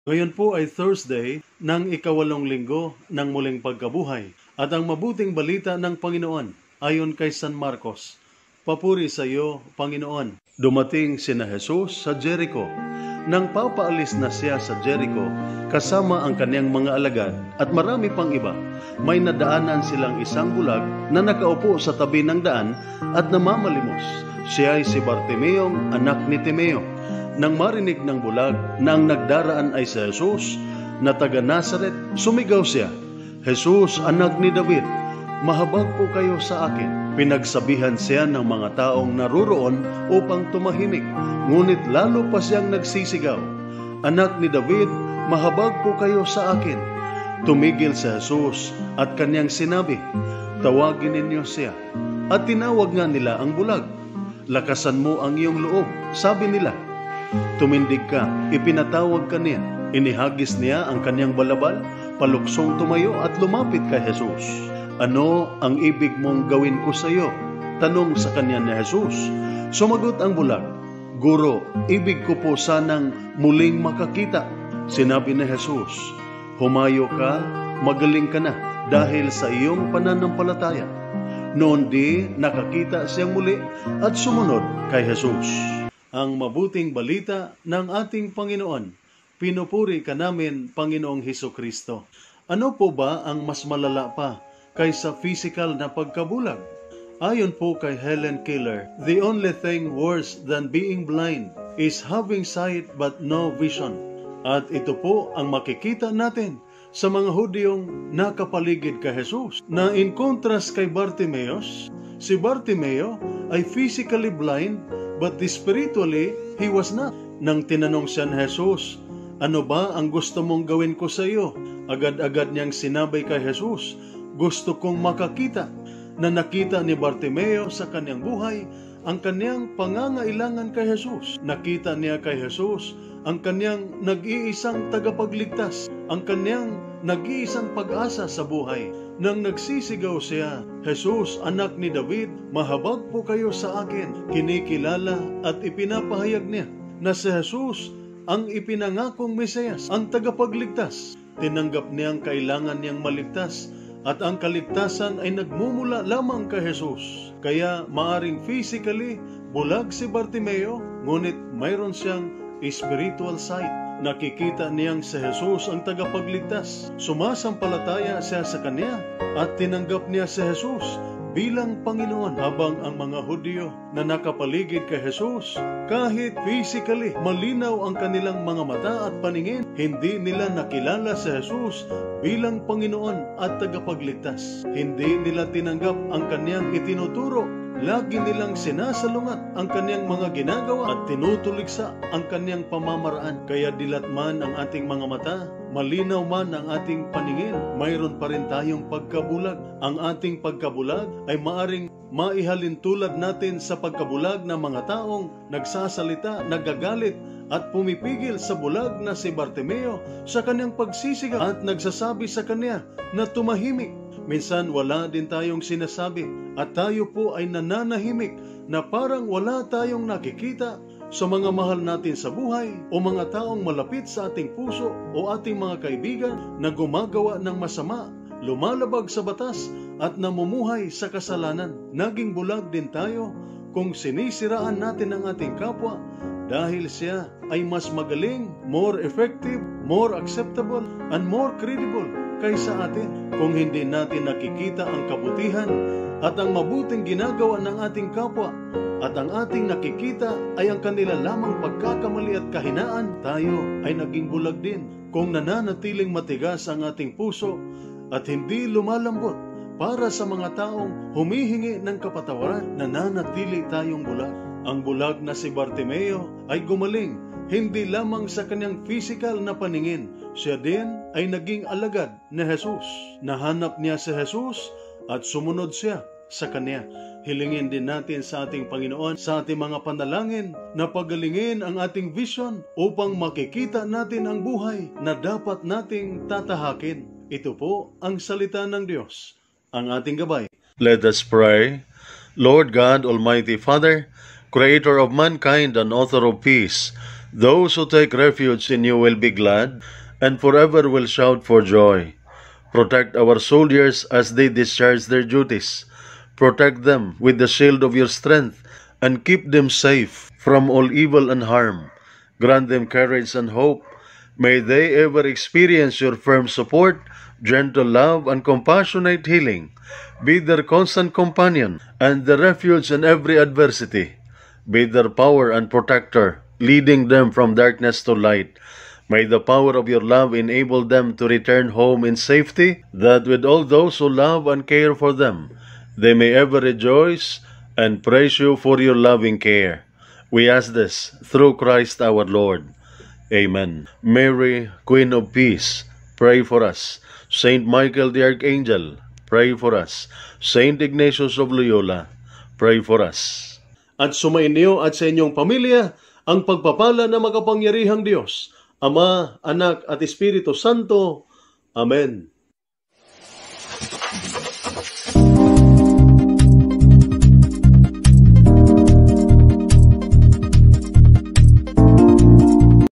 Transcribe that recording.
Ngayon po ay Thursday ng ika-8 linggo ng muling pagkabuhay at ang mabuting balita ng Panginoon ayon kay San Marcos. Papuri sa iyo, Panginoon. Dumating sina Jesus sa Jericho. Nang papaalis na siya sa Jericho kasama ang kaniyang mga alagad at marami pang iba, may nadaanan silang isang bulag na nakaupo sa tabi ng daan at namamalimos. Siya ay si Bartimeong anak ni Timeo. Nang marinig ng bulag na ang nagdaraan ay si Jesus na taga Nazaret, sumigaw siya, "Jesus, anak ni David, mahabag po kayo sa akin." Pinagsabihan siya ng mga taong naruroon upang tumahimik, ngunit lalo pa siyang nagsisigaw, "Anak ni David, mahabag po kayo sa akin." Tumigil si Jesus at kanyang sinabi, "Tawagin ninyo siya." At tinawag nga nila ang bulag. "Lakasan mo ang iyong loob," sabi nila. Tumindig ka, ipinatawag ka niya. Inihagis niya ang kanyang balabal, paluksong tumayo at lumapit kay Jesus. "Ano ang ibig mong gawin ko sa iyo?" tanong sa kanya ni Jesus. Sumagot ang bulag, "Guro, ibig ko po sanang muling makakita." Sinabi ni Jesus, "Humayo ka, magaling ka na dahil sa iyong pananampalataya." Noon di nakakita siyang muli at sumunod kay Jesus. Ang mabuting balita ng ating Panginoon. Pinupuri ka namin, Panginoong Hesukristo. Ano po ba ang mas malala pa kaysa physical na pagkabulag? Ayon po kay Helen Keller, the only thing worse than being blind is having sight but no vision. At ito po ang makikita natin sa mga Hudyong nakapaligid kay Jesus. Na in contrast kay Bartimeus, si Bartimeo ay physically blind but spiritually he was not. Nang tinanong siya ni Jesus, "Ano ba ang gusto mong gawin ko sa iyo?" Agad-agad niyang sinabi kay Jesus, "Gusto kong makakita." Na nakita ni Bartimeo sa kanyang buhay ang kanyang pangangailangan kay Jesus. Nakita niya kay Jesus ang kanyang nag-iisang tagapagligtas, ang kanyang nag-iisang pag-asa sa buhay. Nang nagsisigaw siya, "Jesus, anak ni David, mahabag po kayo sa akin." Kinikilala at ipinapahayag niya na si Jesus ang ipinangakong Mesiyas, ang tagapagligtas. Tinanggap niya ang kailangan niyang maligtas at ang kaligtasan ay nagmumula lamang kay Jesus. Kaya maaring physically bulag si Bartimeo, ngunit mayroon siyang spiritual sight. Nakikita niyang si Jesus ang tagapagligtas. Sumasampalataya siya sa kanya at tinanggap niya si Jesus bilang Panginoon. Habang ang mga Hudyo na nakapaligid kay Jesus, kahit physically malinaw ang kanilang mga mata at paningin, hindi nila nakilala si Jesus bilang Panginoon at tagapagligtas. Hindi nila tinanggap ang kanyang itinuturo. Lagi nilang sinasalungat ang kanyang mga ginagawa at tinutuligsa ang kanyang pamamaraan. Kaya dilat man ang ating mga mata, malinaw man ang ating paningin, mayroon pa rin tayong pagkabulag. Ang ating pagkabulag ay maaring maihalin tulad natin sa pagkabulag ng mga taong nagsasalita, nagagalit at pumipigil sa bulag na si Bartimeo sa kanyang pagsisigaw at nagsasabi sa kanya na tumahimik. Minsan wala din tayong sinasabi at tayo po ay nananahimik na parang wala tayong nakikita sa mga mahal natin sa buhay o mga taong malapit sa ating puso o ating mga kaibigan na gumagawa ng masama, lumalabag sa batas at namumuhay sa kasalanan. Naging bulag din tayo kung sinisiraan natin ang ating kapwa dahil siya ay mas magaling, more effective, more acceptable, and more credible kaysa atin. Kung hindi natin nakikita ang kabutihan at ang mabuting ginagawa ng ating kapwa at ang ating nakikita ay ang kanila lamang pagkakamali at kahinaan, tayo ay naging bulag din. Kung nananatiling matigas ang ating puso at hindi lumalambot para sa mga taong humihingi ng kapatawaran, nananatili tayong bulag. Ang bulag na si Bartimeo ay gumaling hindi lamang sa kanyang physical na paningin, siya din ay naging alagad ni Jesus. Nahanap niya si Jesus at sumunod siya sa kanya. Hilingin din natin sa ating Panginoon sa ating mga panalangin na pagalingin ang ating vision upang makikita natin ang buhay na dapat nating tatahakin. Ito po ang salita ng Diyos, ang ating gabay. Let us pray. Lord God, Almighty Father, Creator of mankind and author of peace, Those who take refuge in you will be glad, and forever will shout for joy. Protect our soldiers as they discharge their duties. Protect them with the shield of your strength, and keep them safe from all evil and harm. Grant them courage and hope. May they ever experience your firm support, gentle love, and compassionate healing. Be their constant companion and the refuge in every adversity. Be their power and protector, leading them from darkness to light. May the power of your love enable them to return home in safety, that with all those who love and care for them, they may ever rejoice and praise you for your loving care. We ask this through Christ our Lord. Amen. Mary, Queen of Peace, pray for us. Saint Michael the Archangel, pray for us. Saint Ignatius of Loyola, pray for us. At sumainyo at sa inyong pamilya ang pagpapala na makapangyarihang Diyos, Ama, Anak at Espiritu Santo. Amen.